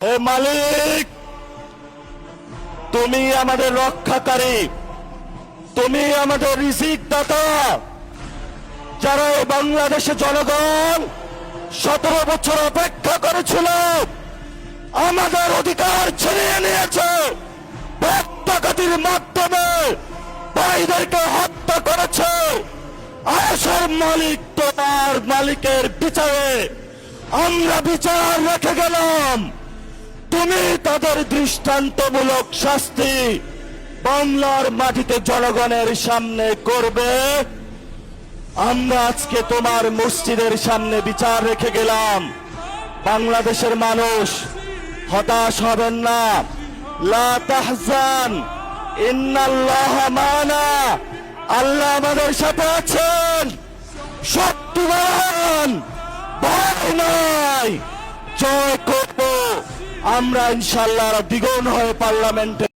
হে মালিক, তুমি আমাদের রক্ষাকারী, তুমি আমাদের রিজিক দাতা। যারা এই বাংলাদেশে জনগণ 17 বছর অপেক্ষা করেছিল, আমাদের অধিকার ছিনিয়ে নিয়েছে, রক্তঘাতির মাধ্যমে ভাইদেরকে হত্যা করেছে। আয়েশের মালিক তোমার মালিকের বিচারে আমরা বিচার রেখে গেলাম। তুমি তাদের দৃষ্টান্তমূলক শাস্তি বাংলার মাটিতে জনগণের সামনে করবে। আমরা আজকে তোমার মসজিদের সামনে বিচার রেখে গেলাম। বাংলাদেশের মানুষ হতাশ হবেন না। লা তাহজান, ইন্নাল্লাহা মানা। আল্লাহ আমাদের সাথে আছেন, শক্তিমান, ভয় নাই, জয় করব আমরা ইনশাআল্লাহ। দ্বিগুণ হয়ে পার্লামেন্টে